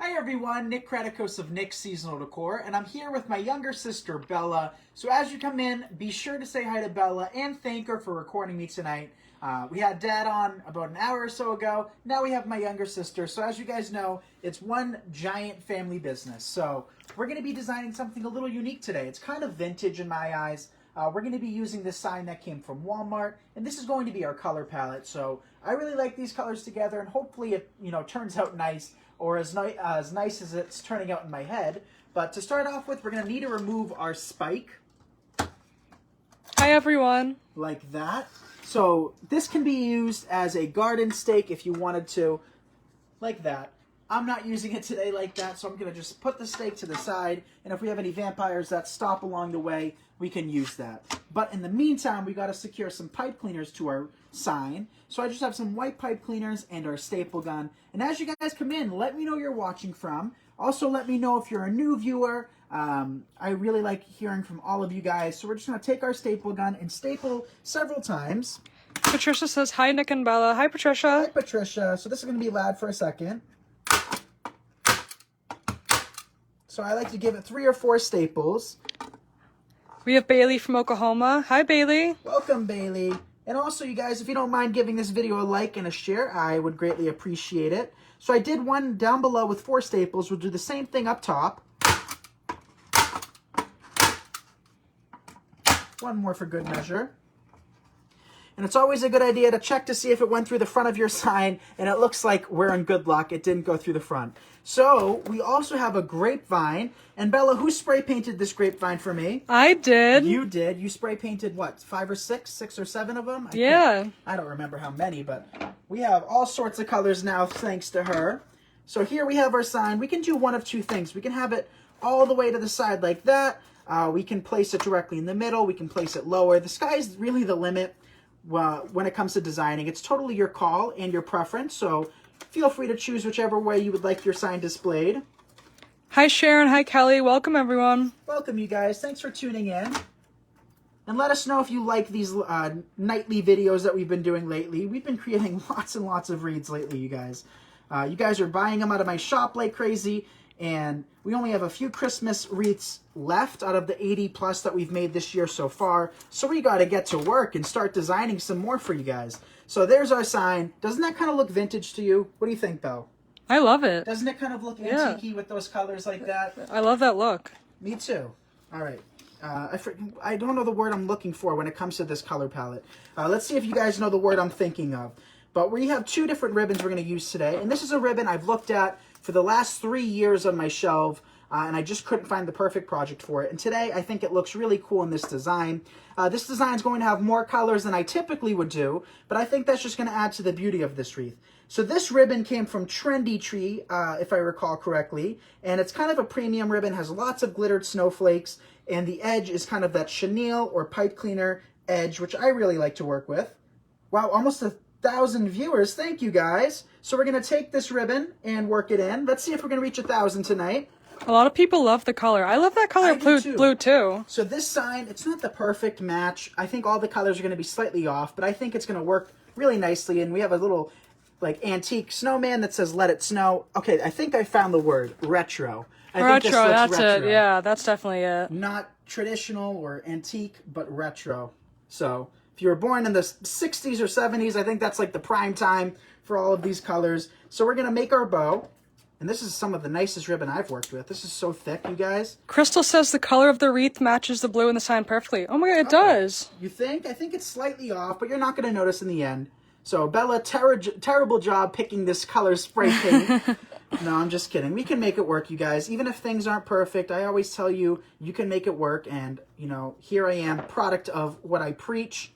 Hi everyone, Nick Kratikos of Nick's Seasonal Decor, and I'm here with my younger sister, Bella. So as you come in, be sure to say hi to Bella and thank her for recording me tonight. We had Dad on about an hour or so ago. Now we have my younger sister. So as you guys know, it's one giant family business. So we're going to be designing something a little unique today. It's kind of vintage in my eyes. We're going to be using this sign that came from Walmart, and this is going to be our color palette. So I really like these colors together, and hopefully it turns out nice, or as nice as it's turning out in my head. But to start off with, we're going to need to remove our spike. Hi everyone. Like that. So this can be used as a garden stake if you wanted to, like that. I'm not using it today like that, so I'm going to just put the stake to the side, and if we have any vampires that stop along the way, we can use that. But in the meantime, we got to secure some pipe cleaners to our sign. So I just have some white pipe cleaners and our staple gun. And as you guys come in, let me know where you're watching from. Also, let me know if you're a new viewer. I really like hearing from all of you guys. So we're just going to take our staple gun and staple several times. Patricia says, hi Nick and Bella. Hi Patricia. Hi Patricia. So this is going to be loud for a second. So I like to give it 3 or 4 staples. We have Bailey from Oklahoma. Hi Bailey. Welcome Bailey. And also you guys, if you don't mind giving this video a like and a share, I would greatly appreciate it. So I did one down below with 4 staples. We'll do the same thing up top. One more for good measure. And it's always a good idea to check to see if it went through the front of your sign, and it looks like we're in good luck. It didn't go through the front. So we also have a grapevine. And Bella, who spray painted this grapevine for me? I did. You did. You spray painted what, 5 or 6? 6 or 7 of them? I don't remember how many, but we have all sorts of colors now thanks to her. So here we have our sign. We can do one of 2 things. We can have it all the way to the side like that. We can place it directly in the middle. We can place it lower. The sky is really the limit when it comes to designing. It's totally your call and your preference. So feel free to choose whichever way you would like your sign displayed. Hi Sharon. Hi Kelly. Welcome everyone. Welcome you guys. Thanks for tuning in. And let us know if you like these nightly videos that we've been doing lately. We've been creating lots and lots of reads lately, you guys. You guys are buying them out of my shop like crazy. And we only have a few Christmas wreaths left out of the 80 plus that we've made this year so far. So we got to get to work and start designing some more for you guys. So there's our sign. Doesn't that kind of look vintage to you? What do you think, Belle? I love it. Doesn't it kind of look antique-y with those colors like that? I love that look. Me too. All right. I don't know the word I'm looking for when it comes to this color palette. Let's see if you guys know the word I'm thinking of. But we have 2 different ribbons we're going to use today. And this is a ribbon I've looked at for the last 3 years on my shelf, and I just couldn't find the perfect project for it. And today, I think it looks really cool in this design. This design is going to have more colors than I typically would do, but I think that's just going to add to the beauty of this wreath. So this ribbon came from Trendy Tree, if I recall correctly, and it's kind of a premium ribbon, has lots of glittered snowflakes, and the edge is kind of that chenille or pipe cleaner edge, which I really like to work with. Wow, almost 1,000 viewers. Thank you, guys. So we're going to take this ribbon and work it in. Let's see if we're going to reach 1,000 tonight. A lot of people love the color. I love that color blue too. So this sign, it's not the perfect match. I think all the colors are going to be slightly off, but I think it's going to work really nicely. And we have a little like antique snowman that says, let it snow. Okay, I think I found the word, retro. Retro, that's it. Yeah, that's definitely it. Not traditional or antique, but retro. So if you were born in the 60s or 70s, I think that's like the prime time for all of these colors. So we're going to make our bow. And this is some of the nicest ribbon I've worked with. This is so thick, you guys. Crystal says the color of the wreath matches the blue in the sign perfectly. Oh my god, it does. You think? I think it's slightly off, but you're not going to notice in the end. So Bella, terrible job picking this color spray paint. No, I'm just kidding. We can make it work, you guys. Even if things aren't perfect, I always tell you, you can make it work. And, here I am, product of what I preach.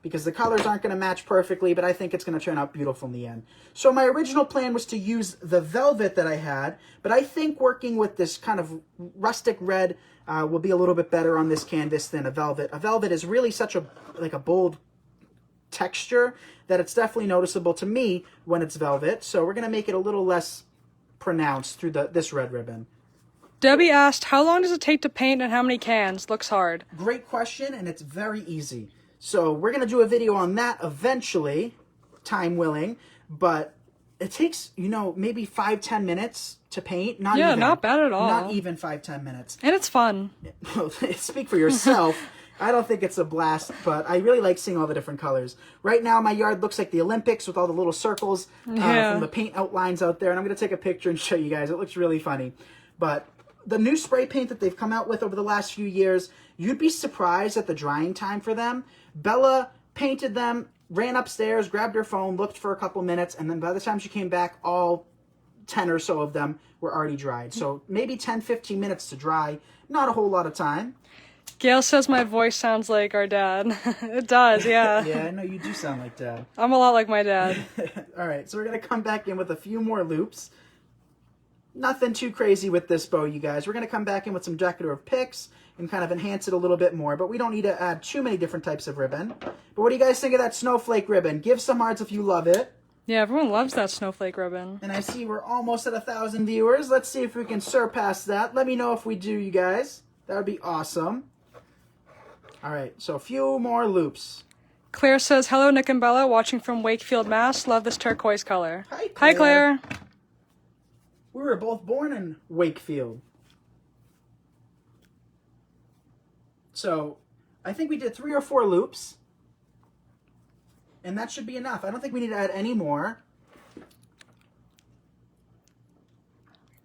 Because the colors aren't going to match perfectly, but I think it's going to turn out beautiful in the end. So my original plan was to use the velvet that I had, but I think working with this kind of rustic red will be a little bit better on this canvas than a velvet. A velvet is really such a bold texture that it's definitely noticeable to me when it's velvet. So we're going to make it a little less pronounced through this red ribbon. Debbie asked, how long does it take to paint and how many cans? Looks hard. Great question, and it's very easy. So we're going to do a video on that eventually, time willing, but it takes, you know, maybe 5-10 minutes to paint. Not Yeah, even. not bad at all. Not even 5-10 minutes. And it's fun. Speak for yourself. I don't think it's a blast, but I really like seeing all the different colors. Right now, my yard looks like the Olympics with all the little circles from the paint outlines out there. And I'm going to take a picture and show you guys. It looks really funny. But the new spray paint that they've come out with over the last few years, you'd be surprised at the drying time for them. Bella painted them, ran upstairs, grabbed her phone, looked for a couple minutes, and then by the time she came back, all 10 or so of them were already dried. So maybe 10-15 minutes to dry. Not a whole lot of time. Gail says my voice sounds like our dad. It does, yeah. Yeah, I know you do sound like Dad. I'm a lot like my dad. All right, so we're going to come back in with a few more loops. Nothing too crazy with this bow, you guys. We're going to come back in with some decorative picks and kind of enhance it a little bit more, but we don't need to add too many different types of ribbon. But what do you guys think of that snowflake ribbon? Give some hearts if you love it. Yeah, everyone loves that snowflake ribbon. And I see we're almost at 1,000 viewers. Let's see if we can surpass that. Let me know if we do, you guys. That would be awesome. All right, so a few more loops. Claire says, hello, Nick and Bella, watching from Wakefield, Mass. Love this turquoise color. Hi, Claire. Hi, Claire. We were both born in Wakefield. So I think we did 3 or 4 loops. And that should be enough. I don't think we need to add any more.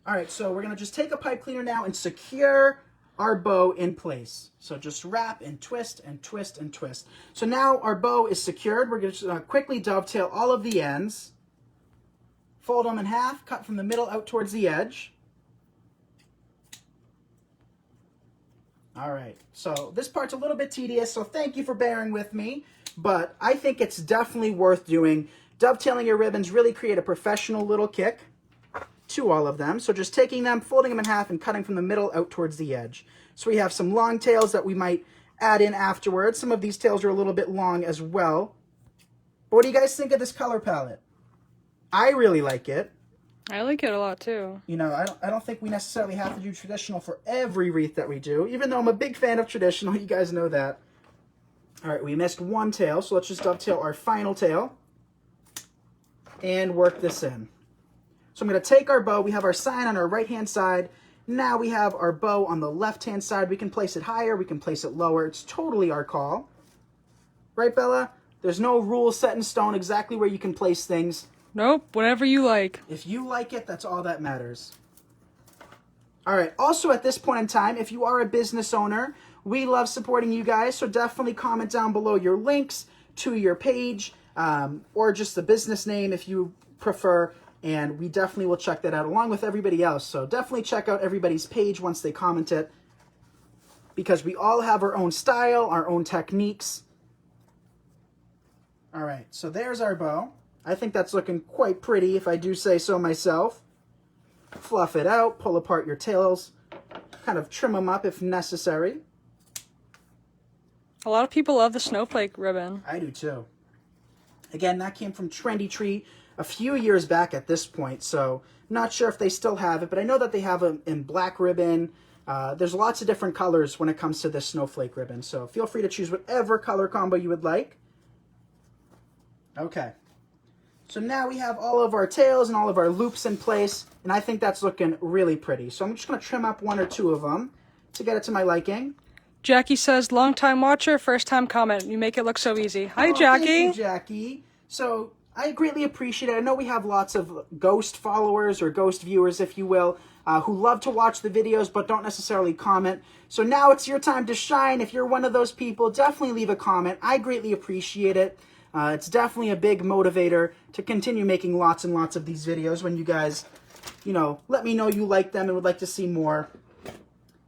All right, so we're going to just take a pipe cleaner now and secure our bow in place. So just wrap and twist and twist and twist. So now our bow is secured. We're going to quickly dovetail all of the ends. Fold them in half, cut from the middle out towards the edge. All right, so this part's a little bit tedious, so thank you for bearing with me, but I think it's definitely worth doing. Dovetailing your ribbons really create a professional little kick to all of them. So just taking them, folding them in half, and cutting from the middle out towards the edge. So we have some long tails that we might add in afterwards. Some of these tails are a little bit long as well. But what do you guys think of this color palette? I really like it. I like it a lot too. You know, I don't think we necessarily have to do traditional for every wreath that we do, even though I'm a big fan of traditional. You guys know that. All right, we missed one tail, so let's just dovetail our final tail and work this in. So I'm going to take our bow. We have our sign on our right-hand side. Now we have our bow on the left-hand side. We can place it higher. We can place it lower. It's totally our call. Right, Bella? There's no rule set in stone exactly where you can place things. Nope, whatever you like. If you like it, that's all that matters. All right, also at this point in time, if you are a business owner, we love supporting you guys, so definitely comment down below your links to your page or just the business name if you prefer, and we definitely will check that out along with everybody else. So definitely check out everybody's page once they comment it, because we all have our own style, our own techniques. All right, so there's our bow. I think that's looking quite pretty, if I do say so myself. Fluff it out, pull apart your tails, kind of trim them up if necessary. A lot of people love the snowflake ribbon. I do too. Again, that came from Trendy Tree a few years back at this point, so not sure if they still have it, but I know that they have them in black ribbon. There's lots of different colors when it comes to this snowflake ribbon, so feel free to choose whatever color combo you would like. Okay. So now we have all of our tails and all of our loops in place, and I think that's looking really pretty. So I'm just going to trim up 1 or 2 of them to get it to my liking. Jackie says, long time watcher, first time comment. You make it look so easy. Hi, Jackie. Thank you, Jackie. So I greatly appreciate it. I know we have lots of ghost followers or ghost viewers, if you will, who love to watch the videos but don't necessarily comment. So now it's your time to shine. If you're one of those people, definitely leave a comment. I greatly appreciate it. It's definitely a big motivator to continue making lots and lots of these videos when you guys, you know, let me know you like them and would like to see more.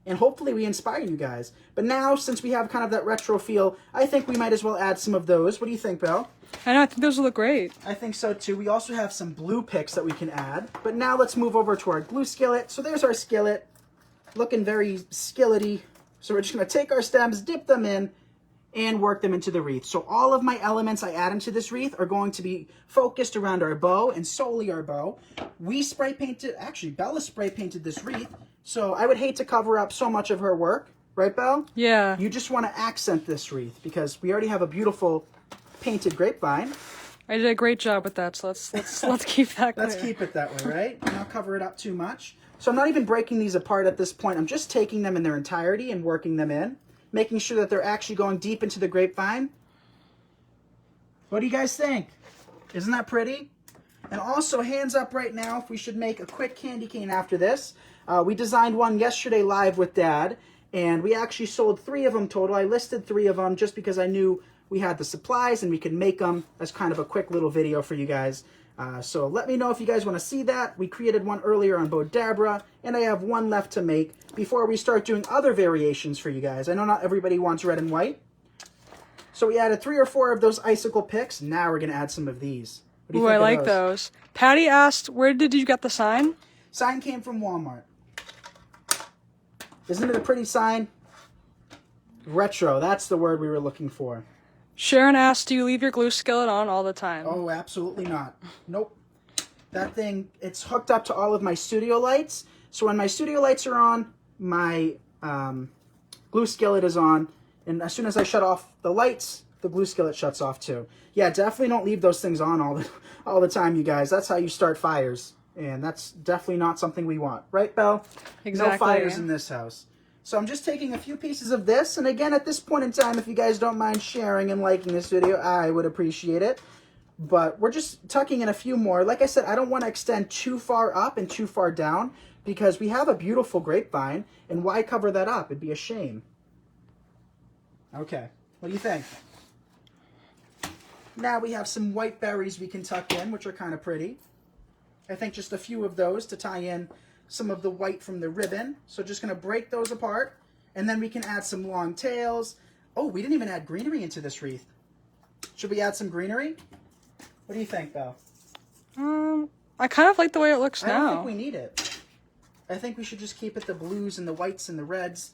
And hopefully we inspire you guys. But now, since we have kind of that retro feel, I think we might as well add some of those. What do you think, Belle? I know, I think those will look great. I think so too. We also have some blue picks that we can add. But now let's move over to our glue skillet. So there's our skillet, looking very skillety. So we're just going to take our stems, dip them in, and work them into the wreath. So all of my elements I add into this wreath are going to be focused around our bow and solely our bow. We spray painted, actually Bella spray painted this wreath, so I would hate to cover up so much of her work, right, Belle? Yeah. You just want to accent this wreath because we already have a beautiful painted grapevine. I did a great job with that, so let's keep that clear. Let's keep it that way, right? And not cover it up too much. So I'm not even breaking these apart at this point. I'm just taking them in their entirety and working them in, making sure that they're actually going deep into the grapevine. What do you guys think? Isn't that pretty? And also, hands up right now if we should make a quick candy cane after this. We designed one yesterday live with Dad, and we actually sold 3 of them total. I listed 3 of them just because I knew we had the supplies and we could make them as kind of a quick little video for you guys. So let me know if you guys want to see that. We created one earlier on Bodabra, and I have one left to make before we start doing other variations for you guys. I know not everybody wants red and white. So we added 3 or 4 of those icicle picks. Now we're going to add some of these. What do you Ooh, think I of like those. Patty asked, where did you get the sign? Sign came from Walmart. Isn't it a pretty sign? Retro, that's the word we were looking for. Sharon asked, do you leave your glue skillet on all the time? Oh, absolutely not. Nope. That thing, it's hooked up to all of my studio lights. So when my studio lights are on, my glue skillet is on. And as soon as I shut off the lights, the glue skillet shuts off too. Yeah, definitely don't leave those things on all the time, you guys. That's how you start fires. And that's definitely not something we want. Right, Belle? Exactly. No fires in this house. So I'm just taking a few pieces of this. And again, at this point in time, if you guys don't mind sharing and liking this video, I would appreciate it. But we're just tucking in a few more. Like I said, I don't want to extend too far up and too far down because we have a beautiful grapevine. And why cover that up? It'd be a shame. Okay. What do you think? Now we have some white berries we can tuck in, which are kind of pretty. I think just a few of those to tie in some of the white from the ribbon. So just going to break those apart. And then we can add some long tails. Oh, we didn't even add greenery into this wreath. Should we add some greenery? What do you think, Belle? I kind of like the way it looks now. I don't think we need it. I think we should just keep it the blues and the whites and the reds.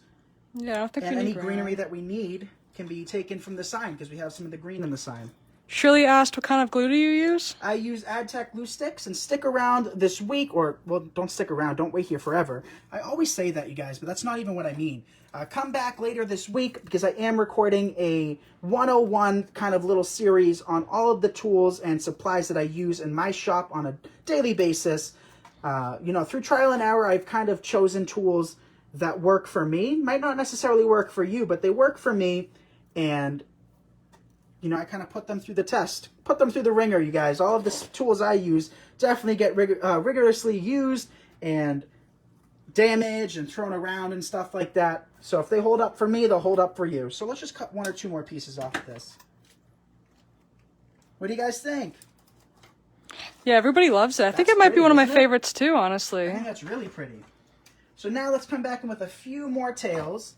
Yeah, I don't think and we need any greenery that we need can be taken from the sign because we have some of the green in the sign. Shirley asked, what kind of glue do you use? I use AdTech glue sticks, and stick around this week, or, well, don't stick around, don't wait here forever. I always say that, you guys, but that's not even what I mean. Come back later this week, because I am recording a 101 kind of little series on all of the tools and supplies that I use in my shop on a daily basis. You know, through trial and error, I've kind of chosen tools that work for me. Might not necessarily work for you, but they work for me, and you know, I kind of put them through the test, put them through the ringer, you guys. All of the tools I use definitely get rigorously used and damaged and thrown around and stuff like that. So if they hold up for me, they'll hold up for you. So let's just cut 1 or 2 more pieces off of this. What do you guys think? Yeah, everybody loves it. I think it might be one of my favorites too, honestly. I think that's really pretty. So now let's come back in with a few more tails.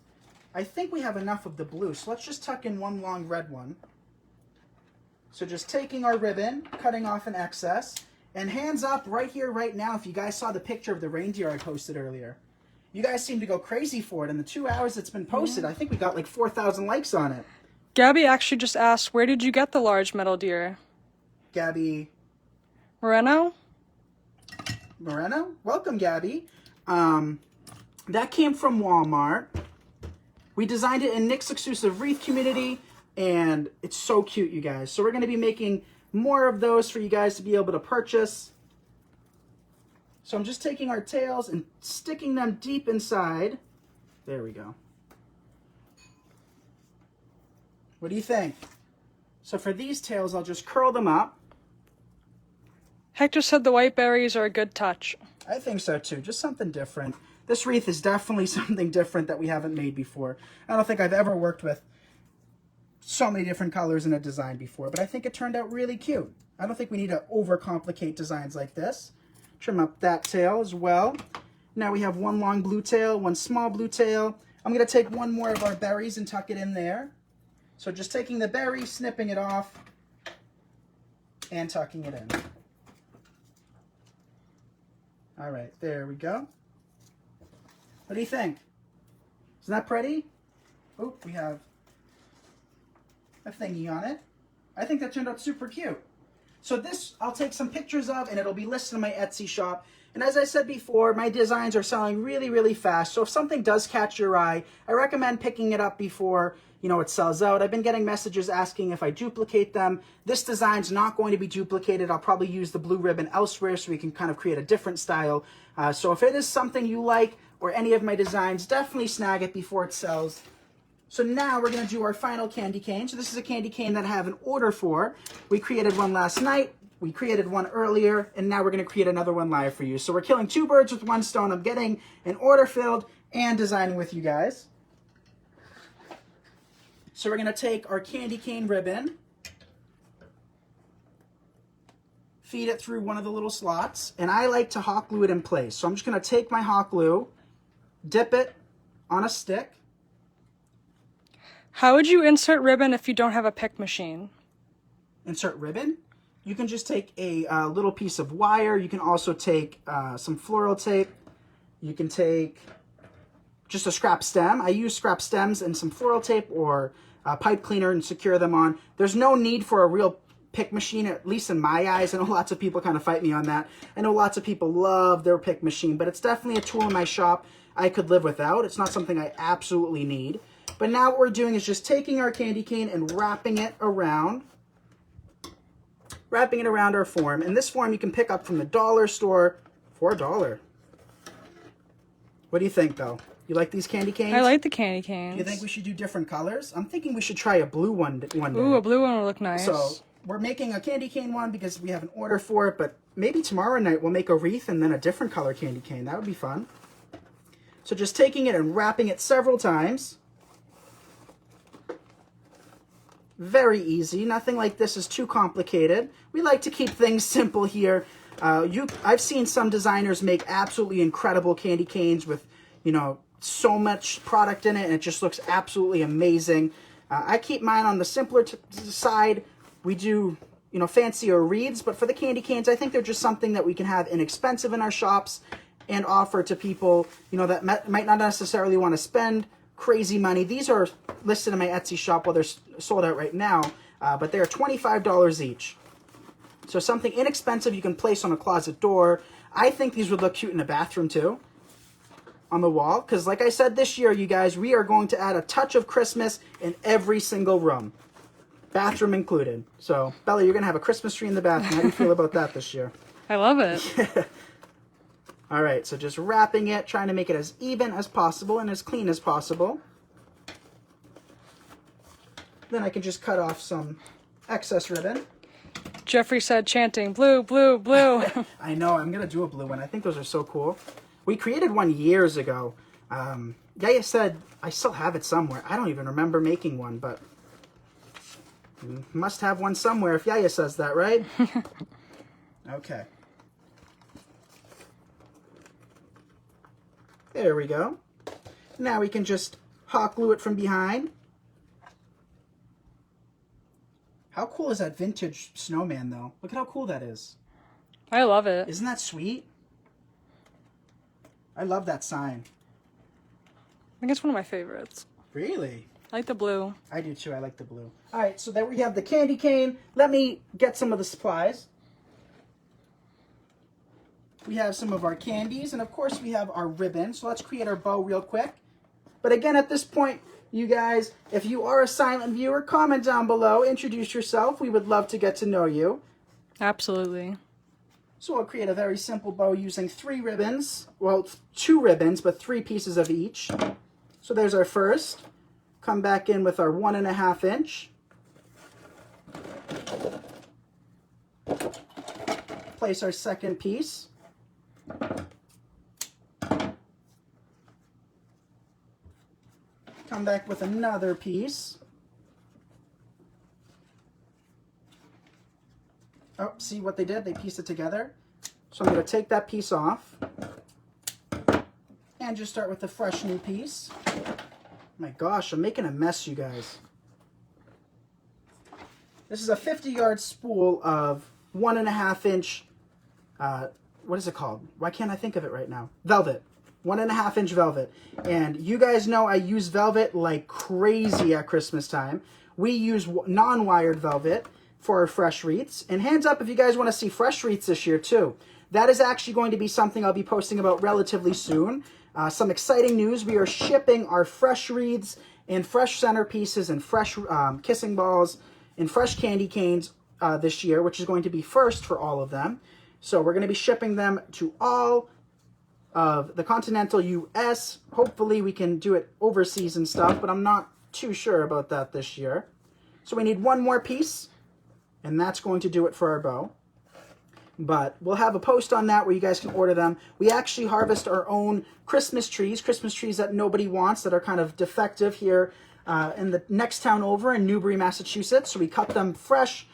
I think we have enough of the blue, so let's just tuck in one long red one. So just taking our ribbon, cutting off an excess, and hands up right here, right now, if you guys saw the picture of the reindeer I posted earlier. You guys seem to go crazy for it. In the 2 hours it's been posted, I think we got like 4,000 likes on it. Gabby actually just asked, where did you get the large metal deer? Gabby Moreno? Welcome, Gabby. That came from Walmart. We designed it in Nick's exclusive Wreath community, and it's so cute, you guys. So we're going to be making more of those for you guys to be able to purchase. So I'm just taking our tails and sticking them deep inside. There we go. What do you think? So for these tails, I'll just curl them up. Hector said the white berries are a good touch. I think so too, just something different. This wreath is definitely something different that we haven't made before. I don't think I've ever worked with so many different colors in a design before, but I think it turned out really cute. I don't think we need to overcomplicate designs like this. Trim up that tail as well. Now we have one long blue tail, one small blue tail. I'm going to take one more of our berries and tuck it in there. So just taking the berry, snipping it off, and tucking it in. All right, there we go. What do you think? Isn't that pretty? Oh, we have a thingy on it. I think that turned out super cute. So this, I'll take some pictures of, and it'll be listed in my Etsy shop. And as I said before, my designs are selling really, really fast. So if something does catch your eye, I recommend picking it up before it sells out. I've been getting messages asking if I duplicate them. This design's not going to be duplicated. I'll probably use the blue ribbon elsewhere so we can kind of create a different style. So if it is something you like or any of my designs, definitely snag it before it sells. So now we're going to do our final candy cane. So this is a candy cane that I have an order for. We created one last night. We created one earlier, and now we're going to create another one live for you. So we're killing two birds with one stone. I'm getting an order filled and designing with you guys. So we're going to take our candy cane ribbon, feed it through one of the little slots, and I like to hot glue it in place. So I'm just going to take my hot glue, dip it on a stick. How would you insert ribbon if you don't have a pick machine? Insert ribbon? You can just take a little piece of wire. You can also take some floral tape. You can take just a scrap stem. I use scrap stems and some floral tape or pipe cleaner and secure them on. There's no need for a real pick machine, at least in my eyes. I know lots of people kind of fight me on that. I know lots of people love their pick machine, but it's definitely a tool in my shop I could live without. It's not something I absolutely need. But now what we're doing is just taking our candy cane and wrapping it around our form. And this form you can pick up from the dollar store for $1. What do you think, though? You like these candy canes? I like the candy canes. Do you think we should do different colors? I'm thinking we should try a blue one day. Ooh, a blue one would look nice. So we're making a candy cane one because we have an order for it, but maybe tomorrow night we'll make a wreath and then a different color candy cane. That would be fun. So just taking it and wrapping it several times. Very easy. Nothing like this is too complicated. We like to keep things simple here. I've seen some designers make absolutely incredible candy canes with, so much product in it, and it just looks absolutely amazing. I keep mine on the simpler side. We do, fancier wreaths, but for the candy canes, I think they're just something that we can have inexpensive in our shops and offer to people, that might not necessarily want to spend crazy money. These are listed in my Etsy shop. Well, they're sold out right now, but they're $25 each. So something inexpensive you can place on a closet door. I think these would look cute in a bathroom too, on the wall. Because like I said, this year, you guys, we are going to add a touch of Christmas in every single room, bathroom included. So Bella, you're going to have a Christmas tree in the bathroom. How do you feel about that this year? I love it. All right, so just wrapping it, trying to make it as even as possible and as clean as possible. Then I can just cut off some excess ribbon. Jeffrey said, chanting, blue, blue, blue. I know, I'm going to do a blue one. I think those are so cool. We created one years ago. Yaya said, I still have it somewhere. I don't even remember making one, but must have one somewhere if Yaya says that, right? Okay. There we go. Now we can just hot glue it from behind. How cool is that vintage snowman, though? Look at how cool that is. I love it. Isn't that sweet? I love that sign. I think it's one of my favorites. Really? I like the blue. I do too. I like the blue. All right, so there we have the candy cane. Let me get some of the supplies. We have some of our candies, and of course we have our ribbon. So let's create our bow real quick. But again, at this point, you guys, if you are a silent viewer, comment down below, introduce yourself. We would love to get to know you. Absolutely. So I'll create a very simple bow using 3 ribbons. Well, 2 ribbons, but 3 pieces of each. So there's our first. Come back in with our 1.5 inch. Place our second piece. Come back with another piece. Oh, see what they did? They pieced it together. So I'm going to take that piece off and just start with a fresh new piece. My gosh, I'm making a mess, you guys. This is a 50-yard spool of 1.5 inch, what is it called? Why can't I think of it right now? Velvet. 1.5 inch velvet. And you guys know I use velvet like crazy at Christmas time. We use non-wired velvet for our fresh wreaths. And hands up if you guys want to see fresh wreaths this year too. That is actually going to be something I'll be posting about relatively soon. Some exciting news. We are shipping our fresh wreaths and fresh centerpieces and fresh kissing balls and fresh candy canes this year, which is going to be first for all of them. So we're going to be shipping them to all of the continental U.S. Hopefully we can do it overseas and stuff, but I'm not too sure about that this year. So we need one more piece, and that's going to do it for our bow. But we'll have a post on that where you guys can order them. We actually harvest our own Christmas trees that nobody wants, that are kind of defective here in the next town over in Newbury, Massachusetts. So we cut them fresh.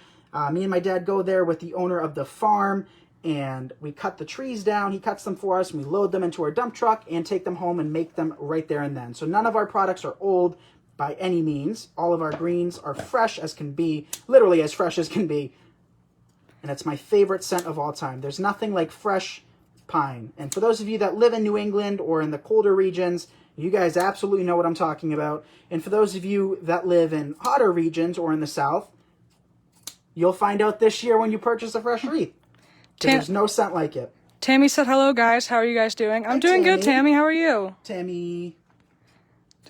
Me and my dad go there with the owner of the farm, and we cut the trees down. He cuts them for us, and we load them into our dump truck and take them home and make them right there and then. So none of our products are old by any means. All of our greens are fresh as can be, literally as fresh as can be. And it's my favorite scent of all time. There's nothing like fresh pine. And for those of you that live in New England or in the colder regions, you guys absolutely know what I'm talking about. And for those of you that live in hotter regions or in the South, you'll find out this year when you purchase a fresh wreath. There's no scent like it. Tammy said, hello, guys. How are you guys doing? I'm doing good, Tammy. How are you? Tammy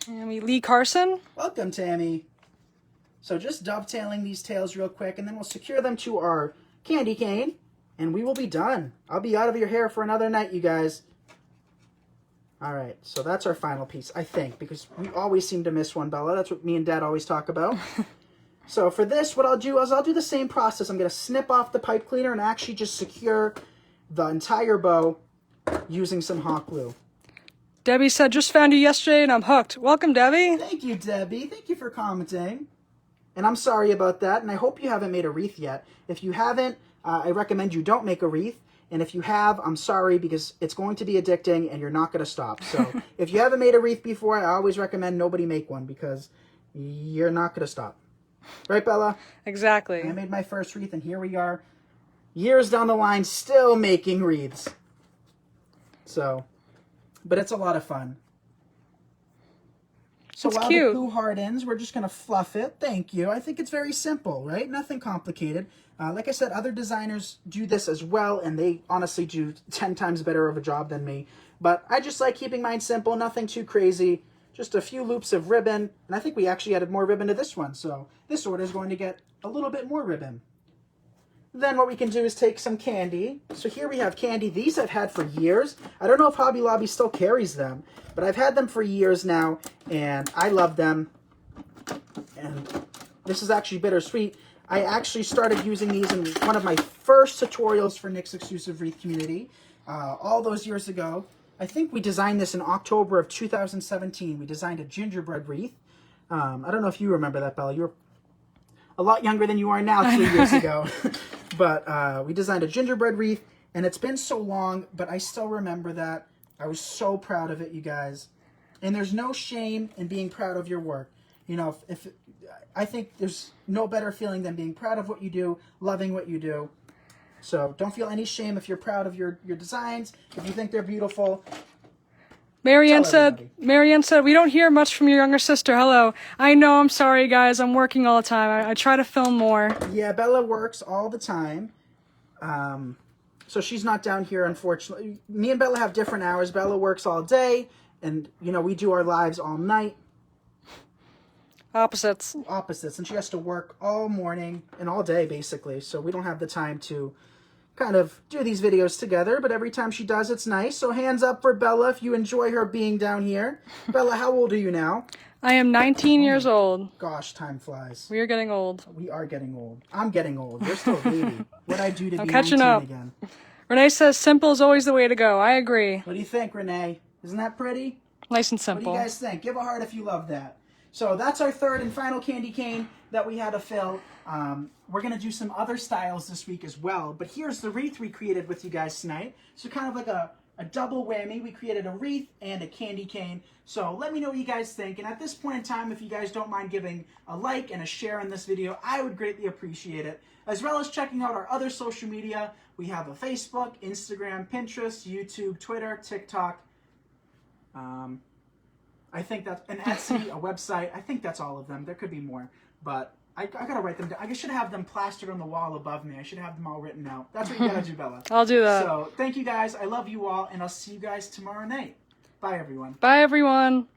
Lee Carson. Welcome, Tammy. So just dovetailing these tails real quick, and then we'll secure them to our candy cane, and we will be done. I'll be out of your hair for another night, you guys. All right, so that's our final piece, I think, because we always seem to miss one, Bella. That's what me and Dad always talk about. So for this, what I'll do is I'll do the same process. I'm going to snip off the pipe cleaner and actually just secure the entire bow using some hot glue. Debbie said, just found you yesterday and I'm hooked. Welcome, Debbie. Thank you, Debbie. Thank you for commenting. And I'm sorry about that, and I hope you haven't made a wreath yet. If you haven't, I recommend you don't make a wreath. And if you have, I'm sorry, because it's going to be addicting and you're not going to stop. So if you haven't made a wreath before, I always recommend nobody make one because you're not going to stop. Right, Bella? Exactly. I made my first wreath, and here we are, years down the line, still making wreaths. So, but it's a lot of fun. So It's while cute. the glue hardens, we're just going to fluff it. Thank you. I think it's very simple, right? Nothing complicated. Like I said, other designers do this as well, and they honestly do 10 times better of a job than me. But I just like keeping mine simple, nothing too crazy. Just a few loops of ribbon, and I think we actually added more ribbon to this one, so this order is going to get a little bit more ribbon. Then what we can do is take some candy. So here we have candy. These I've had for years. I don't know if Hobby Lobby still carries them, but I've had them for years now, and I love them. And this is actually bittersweet. I actually started using these in one of my first tutorials for Nick's Exclusive Wreath Community all those years ago. I think we designed this in October of 2017. We designed a gingerbread wreath. I don't know if you remember that, Bella. You were a lot younger than you are now 3 years ago. But we designed a gingerbread wreath, and it's been so long, but I still remember that. I was so proud of it, you guys. And there's no shame in being proud of your work. You know, if I think there's no better feeling than being proud of what you do, loving what you do. So don't feel any shame if you're proud of your designs, if you think they're beautiful. Marianne said, we don't hear much from your younger sister. Hello. I know, I'm sorry, guys. I'm working all the time. I try to film more. Yeah, Bella works all the time. So she's not down here, unfortunately. Me and Bella have different hours. Bella works all day, and, you know, we do our lives all night. Opposites. And she has to work all morning and all day, basically. So we don't have the time to kind of do these videos together, but every time she does, it's nice. So hands up for Bella if you enjoy her being down here. Bella, how old are you now? I am 19 years old. Gosh, time flies. We are getting old. We are getting old. I'm getting old. You're still a baby. What'd I do to be catching 19 up. again? Renee says simple is always the way to go. I agree. What do you think, Renee? Isn't that pretty? Nice and What simple. do you guys think? Give a heart if you love that. So that's our third and final candy cane that we had to fill. We're going to do some other styles this week as well. But here's the wreath we created with you guys tonight. So kind of like a double whammy. We created a wreath and a candy cane. So let me know what you guys think. And at this point in time, if you guys don't mind giving a like and a share on this video, I would greatly appreciate it. As well as checking out our other social media. We have a Facebook, Instagram, Pinterest, YouTube, Twitter, TikTok. I think that's an Etsy, a website. I think that's all of them. There could be more, but I gotta write them down. I should have them plastered on the wall above me. I should have them all written out. That's what you gotta do, Bella. I'll do that. So thank you guys. I love you all, and I'll see you guys tomorrow night. Bye, everyone. Bye, everyone.